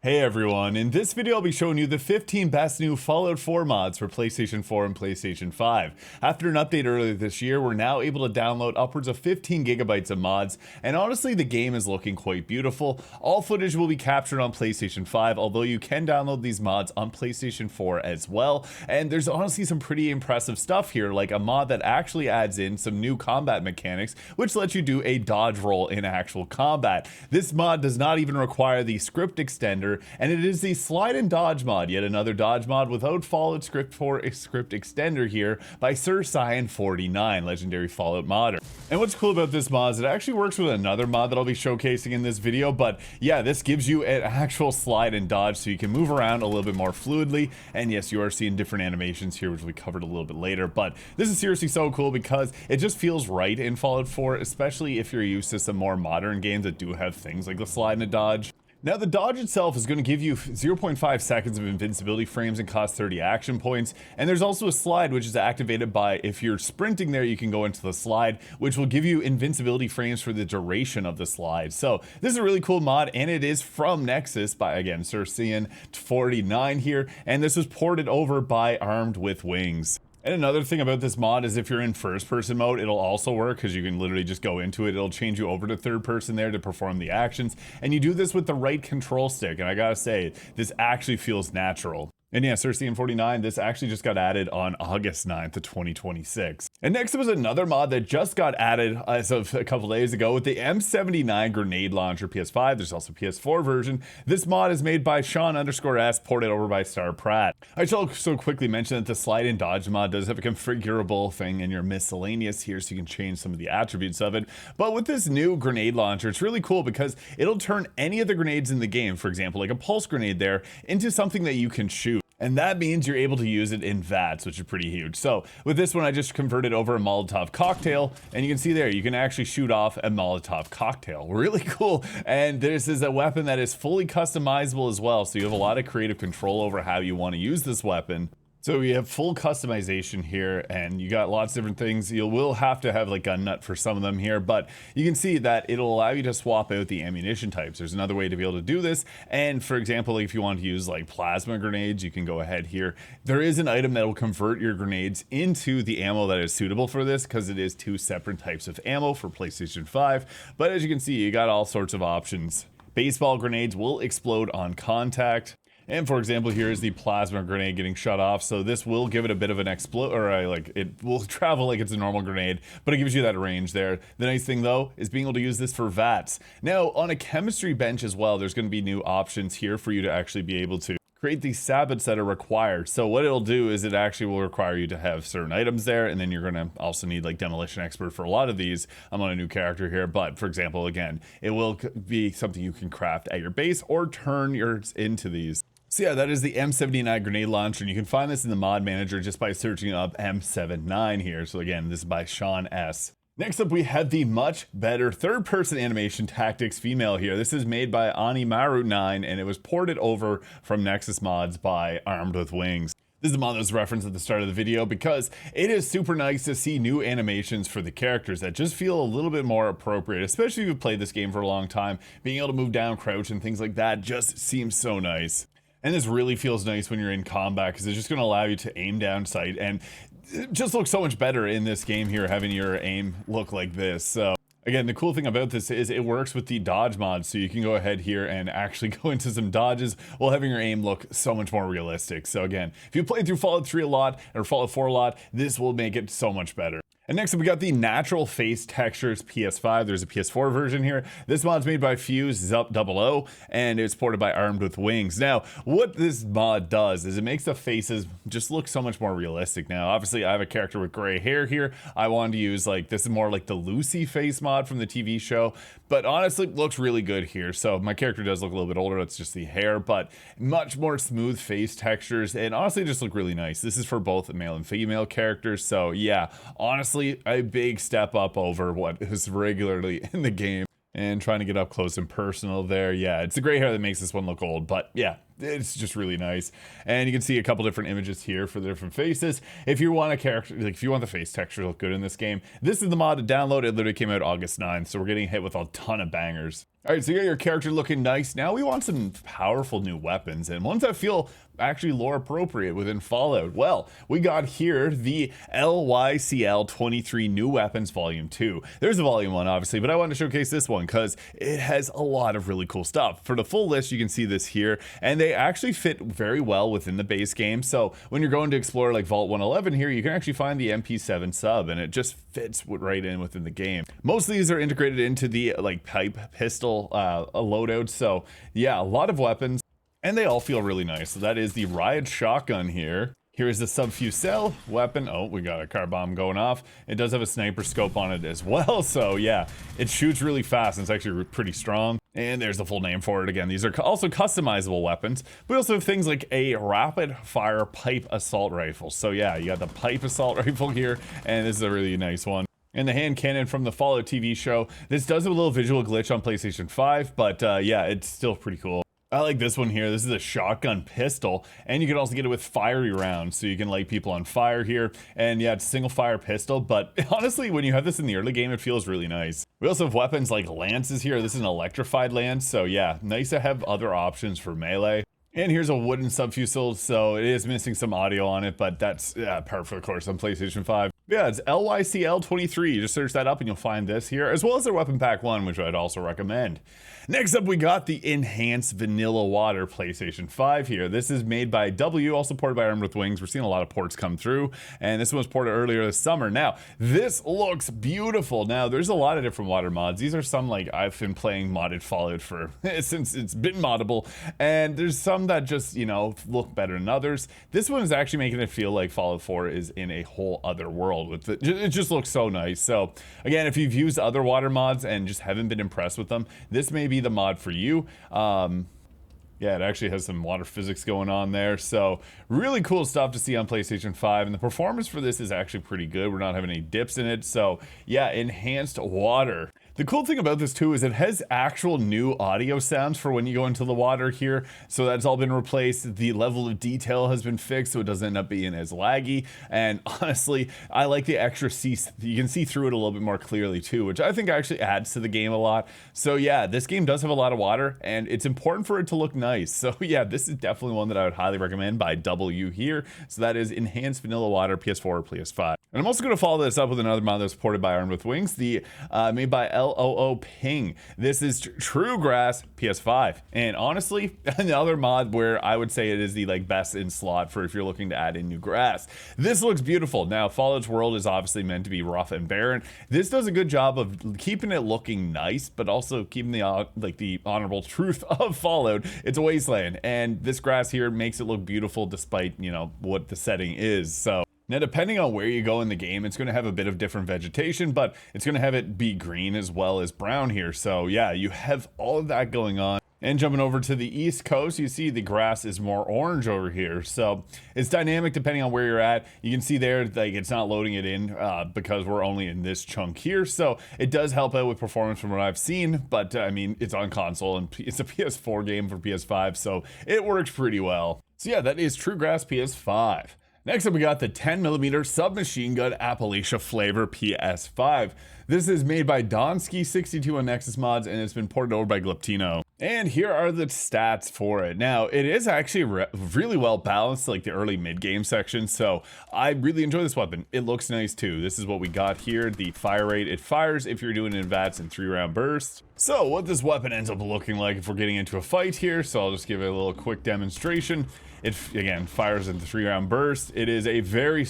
Hey everyone, in this video I'll be showing you the 15 best new Fallout 4 mods for PlayStation 4 and PlayStation 5. After an update earlier this year, we're now able to download upwards of 15 gigabytes of mods, and honestly the game is looking quite beautiful. All footage will be captured on PlayStation 5, although you can download these mods on PlayStation 4 as well, and there's honestly some pretty impressive stuff here, like a mod that actually adds in some new combat mechanics, which lets you do a dodge roll in actual combat. This mod does not even require the script extender, and it is the slide and dodge mod, yet another dodge mod without Fallout script extender here by Serena49, legendary Fallout modder. And what's cool about this mod is it actually works with another mod that I'll be showcasing in this video, but yeah, this gives you an actual slide and dodge so you can move around a little bit more fluidly, and yes, you are seeing different animations here, which we covered a little bit later, but this is seriously so cool because it just feels right in Fallout 4, especially if you're used to some more modern games that do have things like the slide and a dodge. Now the dodge itself is going to give you 0.5 seconds of invincibility frames and cost 30 action points, and there's also a slide which is activated by, if you're sprinting there, you can go into the slide, which will give you invincibility frames for the duration of the slide. So this is a really cool mod, and it is from Nexus by, again, Serena49 here, and this was ported over by Armed with Wings. And another thing about this mod is if you're in first person mode, it'll also work because you can literally just go into it. It'll change you over to third person there to perform the actions. And you do this with the right control stick. And I gotta say, this actually feels natural. And yeah, Serena49, this actually just got added on August 9th of 2026. And next was another mod that just got added as of a couple days ago with the M79 Grenade Launcher PS5. There's also a PS4 version. This mod is made by Sean_S, ported over by Star Pratt. I should also quickly mention that the slide and dodge mod does have a configurable thing in your miscellaneous here, so you can change some of the attributes of it. But with this new grenade launcher, it's really cool because it'll turn any of the grenades in the game, for example, like a pulse grenade there, into something that you can shoot. And that means you're able to use it in VATS, which is pretty huge. So with this one, I just converted over a Molotov cocktail, and you can see there, you can actually shoot off a Molotov cocktail. Really cool. And this is a weapon that is fully customizable as well. So you have a lot of creative control over how you want to use this weapon. So we have full customization here, and you got lots of different things. You will have to have like gun nut for some of them here, but you can see that it'll allow you to swap out the ammunition types. There's another way to be able to do this. And for example, if you want to use like plasma grenades, you can go ahead here. There is an item that will convert your grenades into the ammo that is suitable for this, because it is two separate types of ammo for PlayStation 5. But as you can see, you got all sorts of options. Baseball grenades will explode on contact. And for example, here is the plasma grenade getting shut off. So this will give it a bit of an explode, or like it will travel like it's a normal grenade, but it gives you that range there. The nice thing though is being able to use this for VATS. Now on a chemistry bench as well, there's going to be new options here for you to actually be able to create these sabots that are required. So what it'll do is it actually will require you to have certain items there, and then you're gonna also need like demolition expert for a lot of these. I'm on a new character here, but for example, again, it will be something you can craft at your base or turn yours into these. So yeah, that is the M79 Grenade Launcher, and you can find this in the mod manager just by searching up M79 here. So again, this is by Sean S. Next up, we have the much better third-person animation tactics female here. This is made by Animaru9, and it was ported over from Nexus mods by Armed with Wings. This is the mod that was referenced at the start of the video because it is super nice to see new animations for the characters that just feel a little bit more appropriate, especially if you've played this game for a long time. Being able to move down, crouch, and things like that just seems so nice. And this really feels nice when you're in combat because it's just going to allow you to aim down sight, and it just looks so much better in this game here, having your aim look like this. So again, the cool thing about this is it works with the dodge mod, so you can go ahead here and actually go into some dodges while having your aim look so much more realistic. So again, if you played through Fallout 3 a lot or Fallout 4 a lot, this will make it so much better. And next up, we got the natural face textures PS5. There's a PS4 version here. This mod's made by Fuse Zup00, and it's ported by Armed with Wings. Now, what this mod does is it makes the faces just look so much more realistic. Now, obviously, I have a character with gray hair here. I wanted to use like, this is more like the Lucy face mod from the TV show, but honestly, looks really good here. So my character does look a little bit older. That's just the hair, but much more smooth face textures, and honestly, just look really nice. This is for both male and female characters. So yeah, honestly, a big step up over what is regularly in the game. And trying to get up close and personal there. Yeah, it's the gray hair that makes this one look old, but yeah, it's just really nice. And you can see a couple different images here for the different faces. If you want a character, like if you want the face texture to look good in this game, this is the mod to download. It literally came out August 9th, so we're getting hit with a ton of bangers. All right, so you got your character looking nice. Now we want some powerful new weapons, and ones that feel actually lore appropriate within Fallout. Well, we got here the LYCL23 New Weapons Volume 2. There's a Volume 1, obviously, but I wanted to showcase this one because it has a lot of really cool stuff. For the full list, you can see this here, and they actually fit very well within the base game. So when you're going to explore like Vault 111 here, you can actually find the MP7 sub, and it just fits right in within the game. Most of these are integrated into the like pipe pistol loadout. So yeah, a lot of weapons. And they all feel really nice. So that is the Riot Shotgun here. Here is the Subfusel weapon. Oh, we got a car bomb going off. It does have a sniper scope on it as well. So yeah, it shoots really fast and it's actually pretty strong. And there's the full name for it again. These are also customizable weapons. We also have things like a rapid fire pipe assault rifle. So yeah, you got the pipe assault rifle here, and this is a really nice one. And the hand cannon from the Fallout TV show. This does have a little visual glitch on PlayStation 5, but yeah, it's still pretty cool. I like this one here. This is a shotgun pistol, and you can also get it with fiery rounds, so you can light people on fire here. And yeah, it's a single fire pistol, but honestly, when you have this in the early game, it feels really nice. We also have weapons like lances here. This is an electrified lance, so yeah, nice to have other options for melee. And here's a wooden subfusil, so it is missing some audio on it, but that's perfect, of course, on PlayStation 5. Yeah, it's LYCL23. You just search that up and you'll find this here, as well as their Weapon Pack 1, which I'd also recommend. Next up, we got the Enhanced Vanilla Water PlayStation 5 here. This is made by W, also ported by Armed with Wings. We're seeing a lot of ports come through, and this one was ported earlier this summer. Now, this looks beautiful. Now, there's a lot of different water mods. These are some, like, I've been playing modded Fallout for since it's been moddable, and there's some that just, you know, look better than others. This one is actually making it feel like Fallout 4 is in a whole other world. With it just looks so nice. So again, if you've used other water mods and just haven't been impressed with them, this may be the mod for you. Yeah, it actually has some water physics going on there. So really cool stuff to see on PlayStation 5. And the performance for this is actually pretty good. We're not having any dips in it. So yeah, enhanced water. The cool thing about this too is it has actual new audio sounds for when you go into the water here. So that's all been replaced. The level of detail has been fixed so it doesn't end up being as laggy. And honestly, I like the extra you can see through it a little bit more clearly too, which I think actually adds to the game a lot. So yeah, this game does have a lot of water and it's important for it to look nice. So yeah, this is definitely one that I would highly recommend by W here. So that is Enhanced Vanilla Water PS4 or PS5. And I'm also going to follow this up with another mod that's supported by Armed with Wings, the made by LOO Ping. This is True Grass PS5. And honestly, another mod where I would say it is the like best in slot for if you're looking to add in new grass. This looks beautiful. Now, Fallout's world is obviously meant to be rough and barren. This does a good job of keeping it looking nice, but also keeping the like the honorable truth of Fallout. It's a wasteland, and this grass here makes it look beautiful despite, you know, what the setting is. So now, depending on where you go in the game, it's going to have a bit of different vegetation, but it's going to have it be green as well as brown here. So yeah, you have all of that going on. And jumping over to the East Coast, you see the grass is more orange over here. So it's dynamic depending on where you're at. You can see there, like it's not loading it in because we're only in this chunk here. So it does help out with performance from what I've seen, but I mean, it's on console and it's a PS4 game for PS5, so it works pretty well. So yeah, that is True Grass PS5. Next up, we got the 10mm submachine gun Appalachia flavor PS5. This is made by Donsky62 on Nexus Mods, and it's been ported over by Gliptino. And here are the stats for it. Now, it is actually really well balanced, like the early mid-game section, so I really enjoy this weapon. It looks nice too. This is what we got here. The fire rate, it fires if you're doing VATS in 3-round bursts. So what this weapon ends up looking like if we're getting into a fight here, so I'll just give it a little quick demonstration. It, again, fires in the 3-round burst. It is a very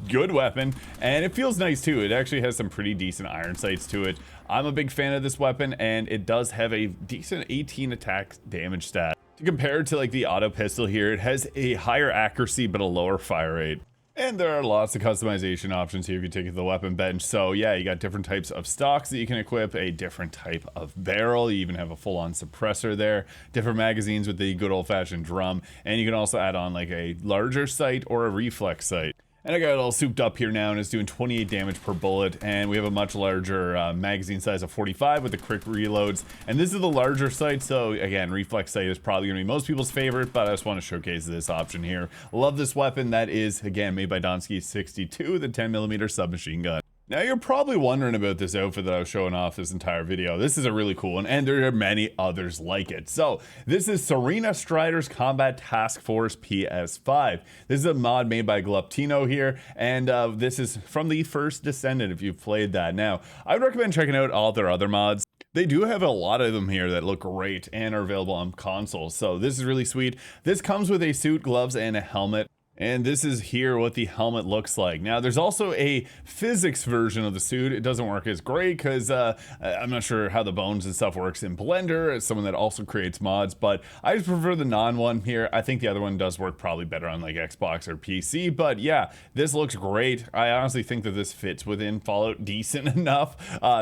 good weapon, and it feels nice too. It actually has some pretty decent iron sights to it. I'm a big fan of this weapon, and it does have a decent 18 attack damage stat. To compare it to like the auto pistol here, it has a higher accuracy but a lower fire rate. And there are lots of customization options here if you take it to the weapon bench. So yeah, you got different types of stocks that you can equip, a different type of barrel, you even have a full-on suppressor there, different magazines with the good old-fashioned drum, and you can also add on like a larger sight or a reflex sight. And I got it all souped up here now, and it's doing 28 damage per bullet, and we have a much larger magazine size of 45 with the quick reloads. And this is the larger sight, so again, reflex sight is probably going to be most people's favorite, but I just want to showcase this option here. Love this weapon that is, again, made by Donsky62, the 10mm submachine gun. Now you're probably wondering about this outfit that I was showing off this entire video. This is a really cool one, and there are many others like it. So this is Serena Strider's Combat Task Force PS5. This is a mod made by Gluptino here, and this is from the first Descendant if you've played that. Now, I would recommend checking out all their other mods. They do have a lot of them here that look great and are available on consoles, so this is really sweet. This comes with a suit, gloves, and a helmet. And this is here what the helmet looks like. Now, there's also a physics version of the suit. It doesn't work as great because I'm not sure how the bones and stuff works in Blender, as someone that also creates mods, but I just prefer the non one here. I think the other one does work probably better on like Xbox or PC, but yeah, this looks great. I honestly think that this fits within Fallout decent enough.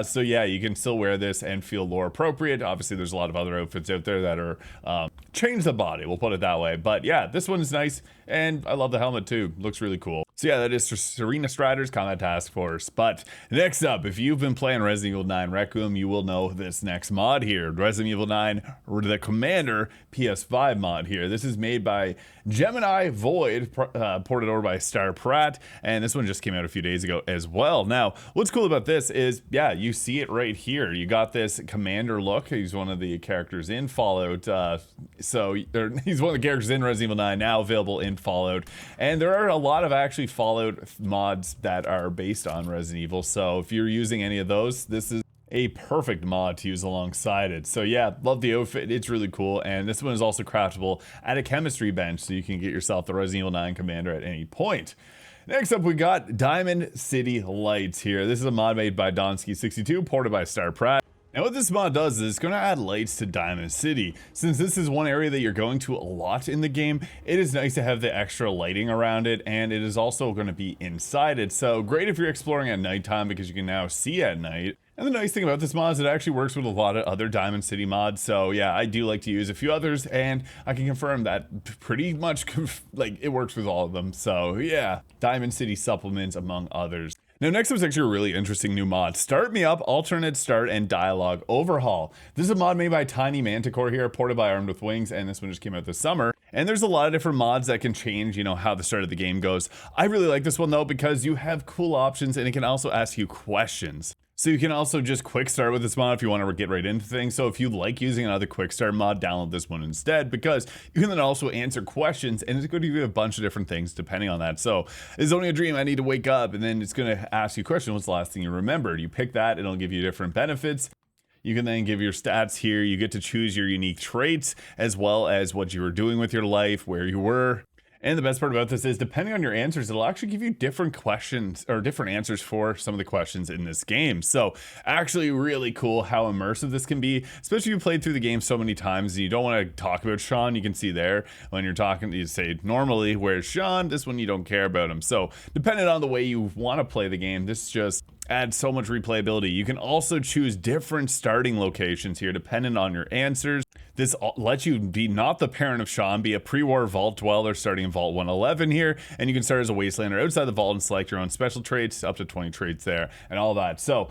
So yeah, you can still wear this and feel lore appropriate. Obviously, there's a lot of other outfits out there that are change the body, we'll put it that way. But yeah, this one is nice, and I love the helmet too. Looks really cool. So yeah, that is Serena Strider's Combat Task Force. But next up, if you've been playing Resident Evil 9 Requiem, you will know this next mod here. Resident Evil 9, the Commander PS5 mod here. This is made by Gemini Void, ported over by Star Pratt, and this one just came out a few days ago as well. Now, what's cool about this is, yeah, you see it right here. You got this Commander look. He's one of the characters in Fallout. He's one of the characters in Resident Evil 9, now available in Fallout. And there are a lot of actually Fallout mods that are based on Resident Evil. So if you're using any of those, this is a perfect mod to use alongside it. So yeah, love the outfit. It's really cool. And this one is also craftable at a chemistry bench, so you can get yourself the Resident Evil 9 Commander at any point. Next up, we got Diamond City Lights here. This is a mod made by Donsky62, ported by Star Pratt. Now what this mod does is it's going to add lights to Diamond City. Since this is one area that you're going to a lot in the game, it is nice to have the extra lighting around it, and it is also going to be inside it. So great if you're exploring at nighttime because you can now see at night. And the nice thing about this mod is it actually works with a lot of other Diamond City mods. So yeah, I do like to use a few others, and I can confirm that pretty much like it works with all of them. So yeah, Diamond City supplements among others. Now next up is actually a really interesting new mod. Start Me Up, Alternate Start, and Dialogue Overhaul. This is a mod made by Tiny Manticore here, ported by Armed with Wings, and this one just came out this summer. And there's a lot of different mods that can change, you know, how the start of the game goes. I really like this one though because you have cool options, and it can also ask you questions. So you can also just quick start with this mod if you want to get right into things. So if you like using another quick start mod, download this one instead, because you can then also answer questions, and it's going to give you a bunch of different things depending on that. So it's only a dream, I need to wake up, and then it's going to ask you a question. What's the last thing you remembered? You pick that, it'll give you different benefits. You can then give your stats here. You get to choose your unique traits as well as what you were doing with your life, where you were. And the best part about this is, depending on your answers, it'll actually give you different questions or different answers for some of the questions in this game. So actually really cool how immersive this can be, especially if you played through the game so many times and you don't want to talk about Sean. You can see there when you're talking, you say normally, where's Sean? This one you don't care about him. So depending on the way you want to play the game, this just adds so much replayability. You can also choose different starting locations here depending on your answers. This lets you be not the parent of Sean, be a pre-war vault dweller starting in Vault 111 here, and you can start as a wastelander outside the vault and select your own special traits, up to 20 traits there, and all that. So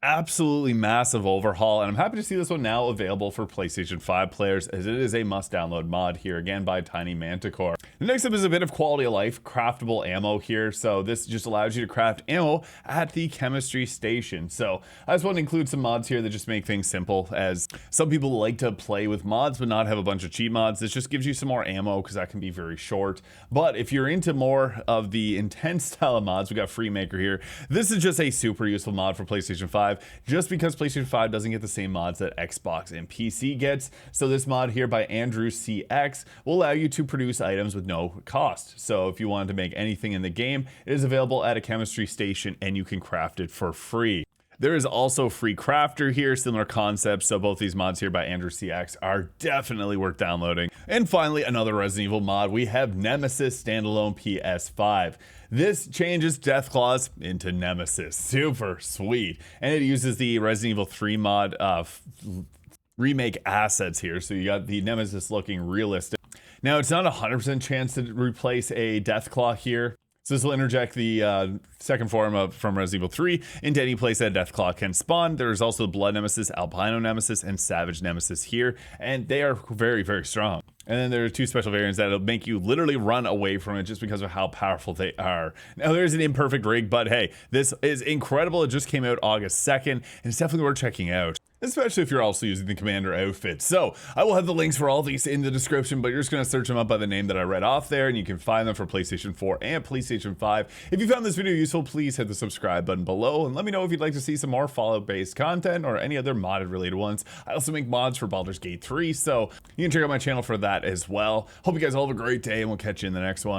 absolutely massive overhaul, and I'm happy to see this one now available for PlayStation 5 players, as it is a must-download mod here, again by Tiny Manticore. The next up is a bit of quality of life, craftable ammo here. So this just allows you to craft ammo at the chemistry station. So I just want to include some mods here that just make things simple, as some people like to play with mods but not have a bunch of cheat mods. This just gives you some more ammo because that can be very short. But if you're into more of the intense style of mods, we got FreeMaker here. This is just a super useful mod for PlayStation 5. Just because PlayStation 5 doesn't get the same mods that Xbox and PC gets. So this mod here by Andrew CX will allow you to produce items with no cost. So if you wanted to make anything in the game, it is available at a chemistry station and you can craft it for free. There is also Free Crafter here, similar concepts, so both these mods here by Andrew CX are definitely worth downloading. And finally, another Resident Evil mod, we have Nemesis Standalone PS5. This changes Deathclaws into Nemesis, super sweet. And it uses the Resident Evil 3 mod remake assets here, so you got the Nemesis looking realistic. Now, it's not a 100% chance to replace a Deathclaw here. So this will interject the second form from Resident Evil 3 into any place that Deathclaw can spawn. There's also Blood Nemesis, Albino Nemesis, and Savage Nemesis here, and they are very, very strong. And then there are 2 special variants that'll make you literally run away from it just because of how powerful they are. Now there's an imperfect rig, but hey, this is incredible. It just came out August 2nd, and it's definitely worth checking out, especially if you're also using the Commander outfit. So I will have the links for all these in the description, but you're just gonna search them up by the name that I read off there, and you can find them for PlayStation 4 and PlayStation 5. If you found this video useful, please hit the subscribe button below, and let me know if you'd like to see some more Fallout-based content or any other modded related ones. I also make mods for Baldur's Gate 3, so you can check out my channel for that as well. Hope you guys all have a great day, and we'll catch you in the next one.